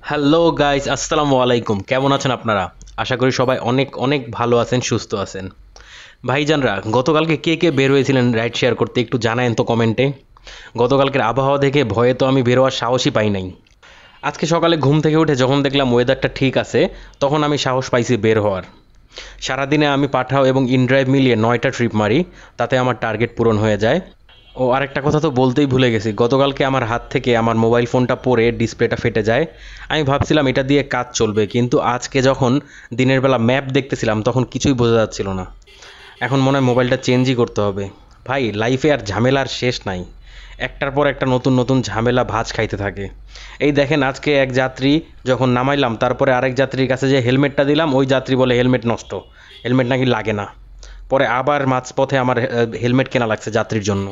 Hello guys, আসসালামু আলাইকুম। কেমন আছেন আপনারা? আশা করি সবাই অনেক অনেক ভালো আছেন, সুস্থ আছেন। ভাইজানরা, গতকালকে কে কে বের হয়েছিলেন রাইড শেয়ার করতে একটু জানায়েন তো কমেন্টে। গতকালকের আবহাওয়া দেখে ভয়ে তো আমি বেরোয়ার সাহসই পাই নাই। আজকে সকালে ঘুম থেকে উঠে যখন দেখলাম ওয়েদারটা ঠিক আছে, তখন আমি সাহস পাইছি বের হওয়ার। সারাদিনে আমি পাঠাও এবং ইনড্রাইভ মিলিয়ে 9টা ট্রিপ মারি, তাতে আমার টার্গেট পূরণ হয়ে যায়। ও আরেকটা কথা তো বলতেই ভুলে গেছি, গতকালকে আমার হাত থেকে আমার মোবাইল ফোনটা পড়ে ডিসপ্লেটা ফেটে যায়। আমি ভাবছিলাম এটা দিয়ে কাজ চলবে, কিন্তু আজকে যখন দিনের বেলা ম্যাপ দেখতেছিলাম তখন কিছুই বোঝা যাচ্ছিল না। এখন মনে হয় মোবাইলটা চেঞ্জই করতে হবে। ভাই, লাইফে আর ঝামেলার শেষ নাই। একটার পর একটা নতুন নতুন ঝামেলা ভাঁজ খাইতে থাকে। এই দেখেন, আজকে এক যাত্রী যখন নামাইলাম, তারপরে আরেক যাত্রীর কাছে যে হেলমেটটা দিলাম, ওই যাত্রী বলে হেলমেট নষ্ট, হেলমেট নাকি লাগে না। পরে আবার মাঝপথে আমার হেলমেট কেনা লাগছে যাত্রীর জন্য।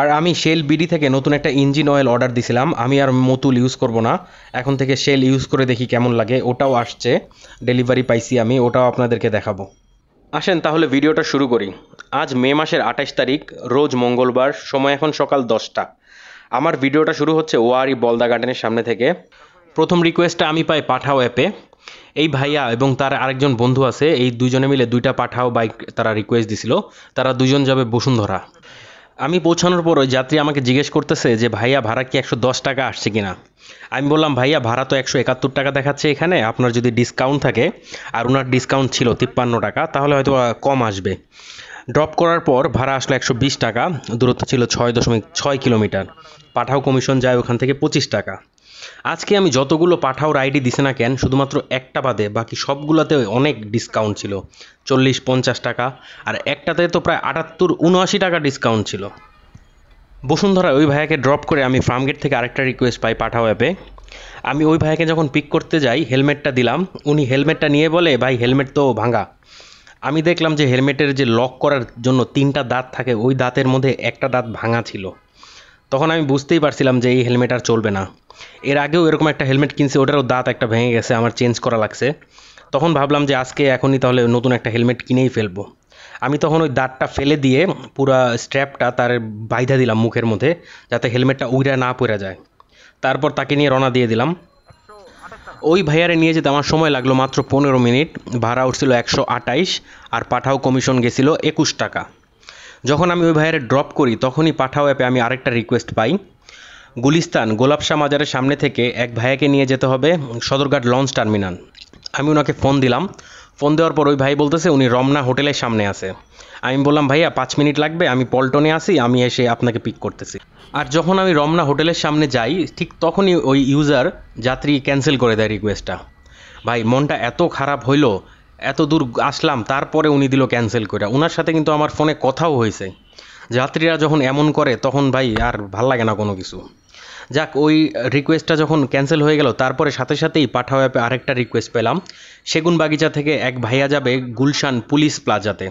আর আমি শেল বিডি থেকে নতুন একটা ইঞ্জিন অয়েল অর্ডার দিছিলাম। আমি আর মতুল ইউজ করব না, এখন থেকে শেল ইউজ করে দেখি কেমন লাগে। ওটাও আসছে, ডেলিভারি পাইছি আমি, ওটাও আপনাদেরকে দেখাবো। আসেন তাহলে ভিডিওটা শুরু করি। আজ মে মাসের 28 তারিখ, রোজ মঙ্গলবার, সময় এখন সকাল 10টা। আমার ভিডিওটা শুরু হচ্ছে ওয়ারি বলদা গার্ডেনের সামনে থেকে। প্রথম রিকোয়েস্টটা আমি পাই পাঠাও অ্যাপে। এই ভাইয়া এবং তার আরেকজন বন্ধু আছে, এই দুজনে মিলে দুইটা পাঠাও বাইক তারা রিকোয়েস্ট দিছিল। তারা দুজন যাবে বসুন্ধরা। আমি পৌঁছানোর পর ওই যাত্রী আমাকে জিজ্ঞেস করতেছে যে ভাইয়া ভাড়া কি 110 টাকা আসছে কিনা। আমি বললাম ভাইয়া ভাড়া তো 171 টাকা দেখাচ্ছে এখানে, আপনার যদি ডিসকাউন্ট থাকে, আর ওনার ডিসকাউন্ট ছিল 53 টাকা, তাহলে হয়তো কম আসবে। ড্রপ করার পর ভাড়া আসলো 120 টাকা, দূরত্ব ছিল 6.6 কিলোমিটার। পাঠাও কমিশন যায় ওখান থেকে 25 টাকা। আজকে আমি যতগুলো পাঠাও রাইডই দিছে না কেন, শুধুমাত্র একটা বাদে বাকি সবগুলোতে অনেক ডিসকাউন্ট ছিল, 40-50 টাকা। আর একটাতে তো প্রায় 78-79 টাকা ডিসকাউন্ট ছিল। বসুন্ধরায় ওই ভাইয়াকে ড্রপ করে আমি ফার্মগেট থেকে আরেকটা রিকোয়েস্ট পাই পাঠাও অ্যাপে। আমি ওই ভাইয়াকে যখন পিক করতে যাই, হেলমেটটা দিলাম, উনি হেলমেটটা নিয়ে বলে ভাই হেলমেট তো ভাঙা। আমি দেখলাম যে হেলমেটের যে লক করার জন্য 3টা দাঁত থাকে, ওই দাঁতের মধ্যে একটা দাঁত ভাঙা ছিল। তখন আমি বুঝতেই পারছিলাম যে এই হেলমেট আর চলবে না। এর আগেও এরকম একটা হেলমেট কিনছি, ওটারও দাঁত একটা ভেঙে গেছে, আমার চেঞ্জ করা লাগছে। তখন ভাবলাম যে আজকে এখনই তাহলে নতুন একটা হেলমেট কিনেই ফেলবো। আমি তখন ওই দাঁতটা ফেলে দিয়ে পুরা স্ট্র্যাপটা তার বাইধা দিলাম মুখের মধ্যে, যাতে হেলমেটটা উড়ে না পড়ে যায়। তারপর তাকে নিয়ে রওনা দিয়ে দিলাম। ওই ভাইয়ারে নিয়ে যেতে আমার সময় লাগলো মাত্র 15 মিনিট। ভাড়া উঠছিল 128, আর পাঠাও কমিশন গেছিল 21 টাকা। যখন আমি ওই ভাইয়ারে ড্রপ করি, তখনই পাঠাও অ্যাপে আমি আরেকটা রিকোয়েস্ট পাই। গুলিস্তান গোলাপশাহ মাজারের সামনে থেকে এক ভাইয়াকে নিয়ে যেতে হবে সদরঘাট লঞ্চ টার্মিনাল। আমি ওনাকে ফোন দিলাম। ফোন দেওয়ার পর ওই ভাই বলতেছে উনি রমনা হোটেলের সামনে আছে। আমি বললাম ভাইয়া 5 মিনিট লাগবে, আমি পল্টনে আসি, আমি এসে আপনাকে পিক করতেছি। আর যখন আমি রমনা হোটেলের সামনে যাই, ঠিক তখনই ওই ইউজার যাত্রী ক্যান্সেল করে দেয় রিকোয়েস্টটা। ভাই, মনটা এত খারাপ হইলো, এত দূর আসলাম তারপরে উনি দিল ক্যান্সেল করে। ওনার সাথে কিন্তু আমার ফোনে কথাও হয়েছে। যাত্রীরা যখন এমন করে তখন ভাই আর ভাল লাগে না কোনো কিছু। যাক, ওই রিকোয়েস্টটা যখন ক্যান্সেল হয়ে গেল, তারপরে সাথে সাথেই পাঠাও অ্যাপে আরেকটা রিকোয়েস্ট পেলাম। সেগুন বাগিচা থেকে এক ভাইয়া যাবে গুলশান পুলিশ প্লাজাতে।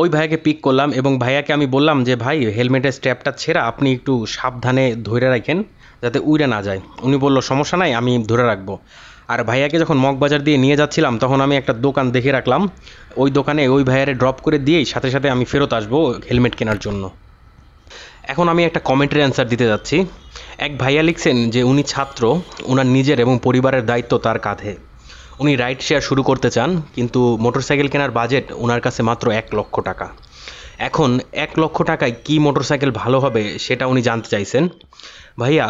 ওই ভাইয়াকে পিক করলাম এবং ভাইয়াকে আমি বললাম যে ভাই হেলমেটের স্ট্র্যাপটা ছেঁড়া, আপনি একটু সাবধানে ধরে রাখেন যাতে উড়ে না যায়। উনি বলল সমস্যা নাই, আমি ধরে রাখবো। আর ভাইয়াকে যখন মগবাজার দিয়ে নিয়ে যাচ্ছিলাম, তখন আমি একটা দোকান দেখে রাখলাম। ওই দোকানে ওই ভাইয়ারে ড্রপ করে দিয়েই সাথে সাথে আমি ফেরত আসবো হেলমেট কেনার জন্য। এখন আমি একটা কমেন্টের অ্যান্সার দিতে যাচ্ছি। এক ভাইয়া লিখছেন যে উনি ছাত্র, ওনার নিজের এবং পরিবারের দায়িত্ব তার কাঁধে। উনি রাইড শেয়ার শুরু করতে চান, কিন্তু মোটরসাইকেল কেনার বাজেট ওনার কাছে মাত্র 1 লক্ষ টাকা। এখন 1 লক্ষ টাকায় কী মোটরসাইকেল ভালো হবে সেটা উনি জানতে চাইছেন। ভাইয়া,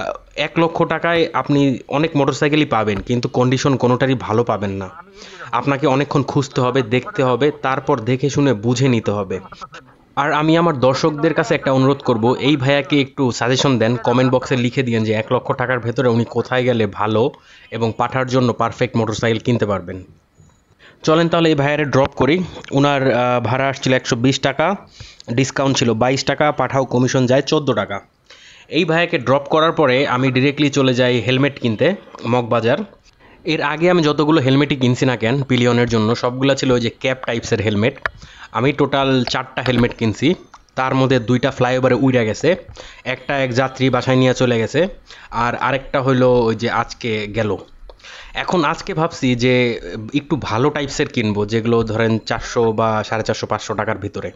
1 লক্ষ টাকায় আপনি অনেক মোটরসাইকেলই পাবেন, কিন্তু কন্ডিশন কোনোটারই ভালো পাবেন না। আপনাকে অনেকক্ষণ খুঁজতে হবে, দেখতে হবে, তারপর দেখে শুনে বুঝে নিতে হবে। আর আমি আমার দর্শকদের কাছে একটা অনুরোধ করব, এই ভাইয়াকে একটু সাজেশন দেন, কমেন্ট বক্সে লিখে দিন যে 1 লক্ষ টাকার ভেতরে উনি কোথায় গেলে ভালো এবং পাঠার জন্য পারফেক্ট মোটরসাইকেল কিনতে পারবেন। চলেন তাহলে এই ভাইয়ারে ড্রপ করি। ওনার ভাড়া আসছিল 120 টাকা, ডিসকাউন্ট ছিল 22 টাকা, পাঠাও কমিশন যায় 14 টাকা। এই ভাইয়াকে ড্রপ করার পরে আমি ডিরেক্টলি চলে যাই হেলমেট কিনতে মগবাজার। এর আগে আমি যতগুলো হেলমেটই কিনছি না কেন পিলিয়নের জন্য, সবগুলো ছিল ওই যে ক্যাপ টাইপসের হেলমেট। আমি টোটাল 4টা হেলমেট কিনছি, তার মধ্যে 2টা ফ্লাইওভারে উইড়া গেছে, একটা এক যাত্রী বাসায় নিয়ে চলে গেছে, আর আরেকটা হইলো ওই যে আজকে গেল। এখন আজকে ভাবছি যে একটু ভালো টাইপসের কিনবো, যেগুলো ধরেন 400 বা 450-500 টাকার ভিতরে।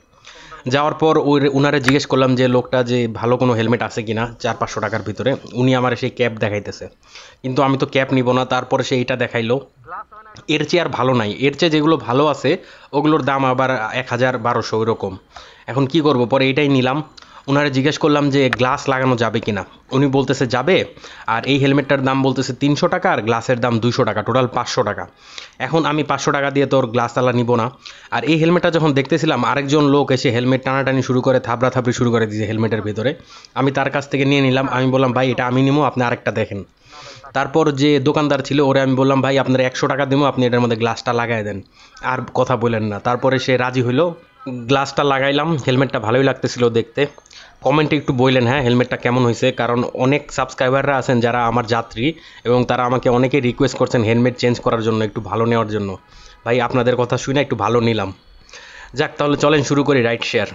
যাওয়ার পর ওনারে জিজ্ঞেস করলাম যে লোকটা যে ভালো কোনো হেলমেট আছে কি না 400-500 টাকার ভিতরে। উনি আমার সেই ক্যাপ দেখাইতেছে, কিন্তু আমি তো ক্যাপ নিব না। তারপরে সে এইটা দেখাইলো, এর চেয়ে আর ভালো নাই, এর চেয়ে যেগুলো ভালো আছে ওগুলোর দাম আবার 1000-1200 ওইরকম। এখন কি করব, পরে এইটাই নিলাম। ওনারে জিজ্ঞেস করলাম যে গ্লাস লাগানো যাবে কি না, উনি বলতেছে যাবে। আর এই হেলমেটটার দাম বলতেছে 300 টাকা, আর গ্লাসের দাম 200 টাকা, টোটাল 500 টাকা। এখন আমি 500 টাকা দিয়ে তোর গ্লাস তালা নিব না। আর এই হেলমেটটা যখন দেখতেছিলাম, আরেকজন লোক এসে হেলমেট টানাটানি শুরু করে, থাবড়াথাবড়ি শুরু করে দিয়েছে হেলমেটের ভিতরে। আমি তার কাছ থেকে নিয়ে নিলাম। আমি বললাম ভাই এটা আমি নিবো, আপনি আরেকটা দেখেন। তারপর যে দোকানদার ছিল ওরে আমি বললাম ভাই আপনার 100 টাকা দেবো, আপনি এটার মধ্যে গ্লাসটা লাগাই দেন, আর কথা বলেন না। তারপরে সে রাজি হইলো, গ্লাসটা লাগাইলাম। হেলমেটটা ভালোই লাগতেছিল দেখতে। কমেন্টে একটু বললেন হ্যাঁ হেলমেটটা কেমন হয়েছে, কারণ অনেক সাবস্ক্রাইবাররা আছেন যারা আমার যাত্রী, এবং তারা আমাকে অনেকেই রিকোয়েস্ট করছেন হেলমেট চেঞ্জ করার জন্য, একটু ভালো নেওয়ার জন্য। ভাই আপনাদের কথা শুনে একটু ভালো নিলাম। যাক তাহলে চলেন শুরু করি রাইড শেয়ার।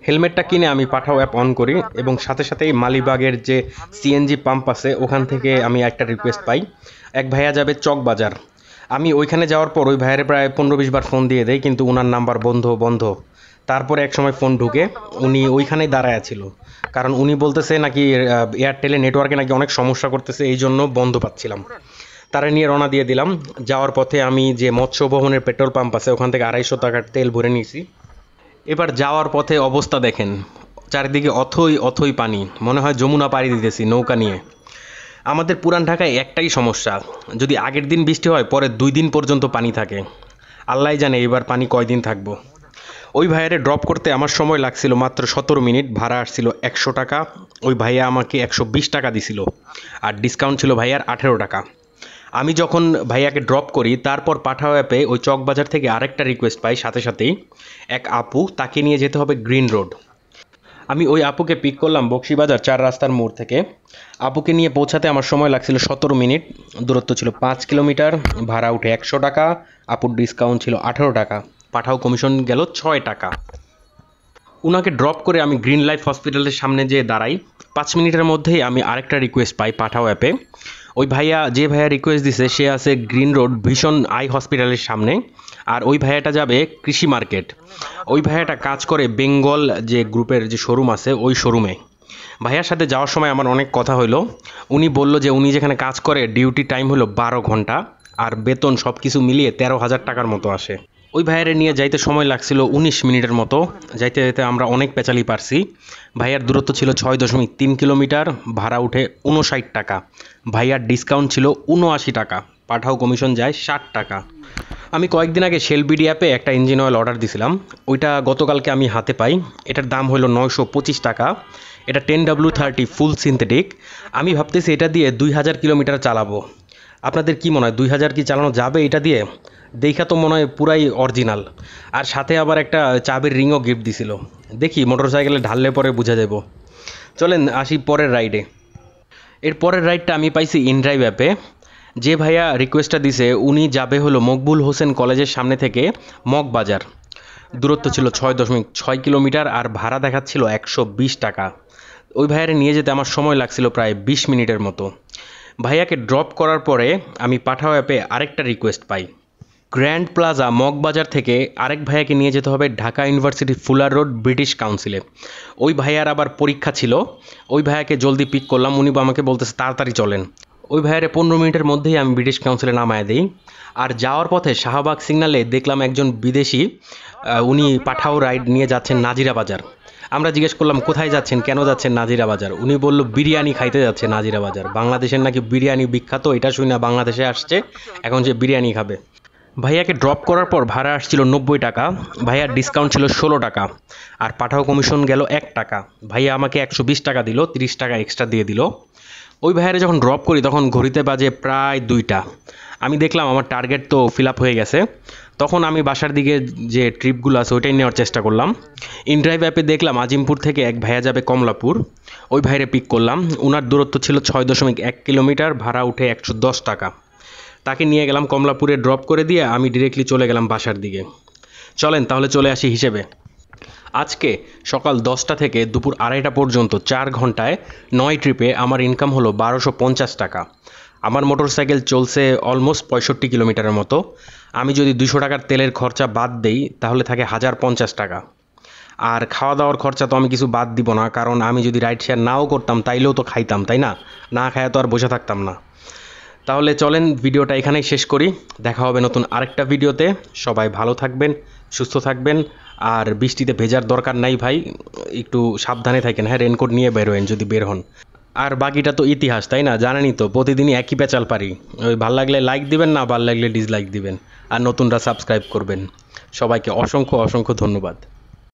হেলমেটটা কিনে আমি পাঠাও অ্যাপ অন করি, এবং সাথে সাথেই মালিবাগের যে সিএনজি পাম্প আছে ওখান থেকে আমি একটা রিকোয়েস্ট পাই, এক ভাইয়া যাবে চকবাজার। আমি ওইখানে যাওয়ার পর ওই ভাইয়ের প্রায় 15-20 বার ফোন দিয়ে দেয়, কিন্তু ওনার নাম্বার বন্ধ বন্ধ। তারপরে এক সময় ফোন ঢুকে, উনি ওইখানেই দাঁড়ায় ছিল, কারণ উনি বলতেছে নাকি এয়ারটেলে নেটওয়ার্কে নাকি অনেক সমস্যা করতেছে, এই জন্য বন্ধ পাচ্ছিলাম। তারা নিয়ে রওনা দিয়ে দিলাম। যাওয়ার পথে আমি যে মৎস্য ভবনের পেট্রোল পাম্প আছে ওখান থেকে 250 টাকার তেল ভরে নিয়েছি। এবার যাওয়ার পথে অবস্থা দেখেন, চারিদিকে অথই অথই পানি, মনে হয় যমুনা পাড়ি দিতেছি নৌকা নিয়ে। আমাদের পুরান ঢাকায় একটাই সমস্যা, যদি আগের দিন বৃষ্টি হয় পরে 2 দিন পর্যন্ত পানি থাকে। আল্লাহ জানে এবার পানি কয়দিন থাকবো। ওই ভাইয়ারে ড্রপ করতে আমার সময় লাগছিল মাত্র 17 মিনিট, ভাড়া আসছিল 100 টাকা। ওই ভাইয়া আমাকে 120 টাকা দিছিল, আর ডিসকাউন্ট ছিল ভাইয়ার 18 টাকা। আমি যখন ভাইয়াকে ড্রপ করি, তারপর পাঠাও অ্যাপে ওই চকবাজার থেকে আরেকটা রিকোয়েস্ট পাই সাথে সাথেই, এক আপু, তাকে নিয়ে যেতে হবে গ্রিন রোড। আমি ওই আপুকে পিক করলাম বক্সিবাজার 4 রাস্তার মোড় থেকে। আপুকে নিয়ে পৌঁছাতে আমার সময় লাগছিল 17 মিনিট, দূরত্ব ছিল 5 কিলোমিটার, ভাড়া উঠে 100 টাকা, আপুর ডিসকাউন্ট ছিল 18 টাকা, পাঠাও কমিশন গেল 6 টাকা। উনাকে ড্রপ করে আমি গ্রিন লাইফ হসপিটালের সামনে যেয়ে দাঁড়াই। 5 মিনিটের মধ্যেই আমি আরেকটা রিকোয়েস্ট পাই পাঠাও অ্যাপে। ওই ভাইয়া, যে ভাইয়া রিকোয়েস্ট দিছে সে আছে গ্রিন রোড ভীষণ আই হসপিটালের সামনে, আর ওই ভাইয়াটা যাবে কৃষি মার্কেট। ওই ভাইয়াটা কাজ করে বেঙ্গল যে গ্রুপের যে শোরুম আছে ওই শোরুমে। ভাইয়ার সাথে যাওয়ার সময় আমার অনেক কথা হলো। উনি বলল যে উনি যেখানে কাজ করে ডিউটি টাইম হলো 12 ঘন্টা, আর বেতন সব কিছু মিলিয়ে 13,000 টাকার মতো আসে। ওই ভাইয়ারে নিয়ে যাইতে সময় লাগছিল 19 মিনিটের মতো। যাইতে যাইতে আমরা অনেক পেঁচালি পারছি। ভাইয়ার দূরত্ব ছিল 6.3 কিলোমিটার, ভাড়া উঠে 59 টাকা, ভাইয়ার ডিসকাউন্ট ছিল 79 টাকা, পাঠাও কমিশন যায় 60 টাকা। আমি কয়েকদিন আগে শেল বিডি অ্যাপে একটা ইঞ্জিন অয়েল অর্ডার দিছিলাম, ওইটা গতকালকে আমি হাতে পাই। এটার দাম হলো 925 টাকা। এটা 10W30 ফুল সিনথেটিক। আমি ভাবতেছি এটা দিয়ে 2000 কিলোমিটার চালাবো। আপনাদের কি মনে হয় 2000 কি চালানো যাবে এটা দিয়ে? দেখা তো মনে হয় পুরাই অরিজিনাল। আর সাথে আবার একটা চাবির রিংও গিফট দিছিল। দেখি মোটরসাইকেলে ঢাললে পরে বুঝা যাব। চলেন আসি পরের রাইডে। এর পরের রাইডটা আমি পাইছি ইনড্রাইভ অ্যাপে। যে ভাইয়া রিকোয়েস্টটা দিছে উনি যাবে হলো মকবুল হোসেন কলেজের সামনে থেকে মগবাজার। দূরত্ব ছিল 6.6 কিলোমিটার, আর ভাড়া দেখাচ্ছিল 120 টাকা। ওই ভাইয়ারে নিয়ে যেতে আমার সময় লাগছিল প্রায় 20 মিনিটের মতো। ভাইয়াকে ড্রপ করার পরে আমি পাঠাও অ্যাপে আরেকটা রিকোয়েস্ট পাই। গ্র্যান্ড প্লাজা মগবাজার থেকে আরেক ভাইয়াকে নিয়ে যেতে হবে Dhaka university fuller road British কাউন্সিলে। ওই ভাইয়ার আবার পরীক্ষা ছিল। ওই ভাইয়াকে জলদি পিক করলাম, উনি আমাকে বলতেছে তাড়াতাড়ি চলেন। ওই ভাইয়ারে 15 মিনিটের মধ্যেই আমি ব্রিটিশ কাউন্সিলে নামায় দিই। আর যাওয়ার পথে শাহবাগ সিগনালে দেখলাম একজন বিদেশি, উনি পাঠাও রাইড নিয়ে যাচ্ছেন নাজিরা বাজার। আমরা জিজ্ঞেস করলাম কোথায় যাচ্ছেন, কেন যাচ্ছেন নাজিরা বাজার? উনি বলল বিরিয়ানি খাইতে যাচ্ছে নাজিরা বাজার, বাংলাদেশের নাকি বিরিয়ানি বিখ্যাত, এটা শুনে না বাংলাদেশে আসছে, এখন সে বিরিয়ানি খাবে। ভাইয়াকে ড্রপ করার পর ভাড়া আসছিল 90 টাকা, ভাইয়ার ডিসকাউন্ট ছিল 16 টাকা, আর পাঠাও কমিশন গেল 1 টাকা। ভাইয়া আমাকে 120 টাকা দিল, 30 টাকা এক্সট্রা দিয়ে দিল। ওই ভাইয়ারে যখন ড্রপ করি তখন ঘড়িতে বাজে প্রায় 2টা। আমি দেখলাম আমার টার্গেট তো ফিল আপ হয়ে গেছে। তখন আমি বাসার দিকে যে ট্রিপগুলো আছে ওইটাই নেওয়ার চেষ্টা করলাম। ইনড্রাইভ অ্যাপে দেখলাম আজিমপুর থেকে এক ভাইয়া যাবে কমলাপুর। ওই ভাইয়ারে পিক করলাম, ওনার দূরত্ব ছিল 6.1 কিলোমিটার, ভাড়া উঠে 110 টাকা। তাকে নিয়ে গেলাম কমলাপুরে, ড্রপ করে দিয়ে আমি ডিরেক্টলি চলে গেলাম বাসার দিকে। চলেন তাহলে চলে আসি হিসেবে। আজকে সকাল 10টা থেকে দুপুর 2:30টা পর্যন্ত 4 ঘন্টায় 9 ট্রিপে আমার ইনকাম হলো 1250 টাকা। আমার মোটরসাইকেল চলছে অলমোস্ট 65 কিলোমিটারের মতো। আমি যদি 200 টাকার তেলের খরচা বাদ দেই তাহলে থাকে 1050 টাকা। আর খাওয়া দাওয়ার খরচা তো আমি কিছু বাদ দিব না, কারণ আমি যদি রাইড শেয়ার নাও করতাম তাইলেও তো খাইতাম, তাই না? না খায়া তো আর বসে থাকতাম না। তাহলে চলেন ভিডিওটা এখানেই শেষ করি। দেখা হবে নতুন আরেকটা ভিডিওতে। সবাই ভালো থাকবেন, সুস্থ থাকবেন। আর বৃষ্টিতে ভেজার দরকার নাই ভাই, একটু সাবধানে থাকেন। হ্যাঁ, রেনকোট নিয়ে বেরোয়েন যদি বের হন। আর বাকিটা তো ইতিহাস, তাই না? জানেনই তো, প্রতিদিনই একই পেঁচাল পারি। ওই ভাল লাগলে লাইক দিবেন, না ভাল লাগলে ডিসলাইক দিবেন। আর নতুনরা সাবস্ক্রাইব করবেন। সবাইকে অসংখ্য অসংখ্য ধন্যবাদ।